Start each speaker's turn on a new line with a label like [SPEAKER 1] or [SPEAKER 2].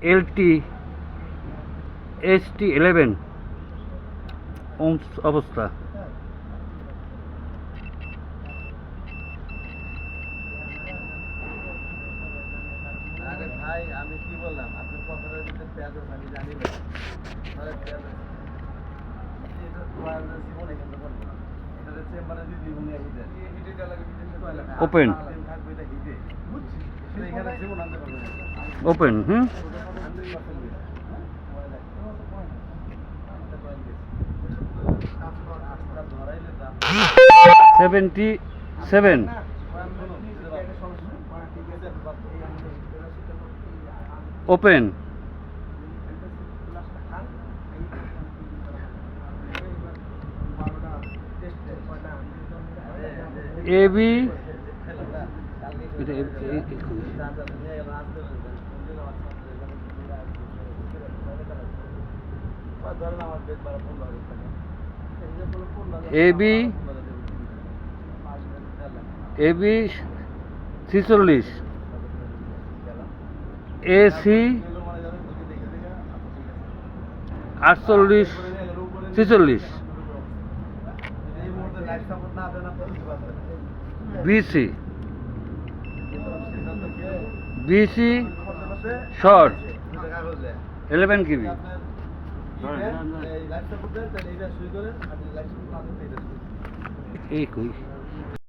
[SPEAKER 1] LT ST11 অবস্থা।
[SPEAKER 2] আরে ভাই আমি কি বললাম আপনার কথাটা যদি পেঁয়াজ আছে আমি জানি না তাহলে পেঁয়াজ আছে এটা তোমার জীবনে কিন্তু বলবো না এটা হচ্ছে চেম্বারে যদি উনি হিটে হিটে লাগে
[SPEAKER 1] ওপেন
[SPEAKER 2] থাকবে এটা হিটে বুঝছি এখানে জীবন আনতে পারবে না
[SPEAKER 1] open 77 open AB AB 46 AC 48 46 BC short 11 KB এই কই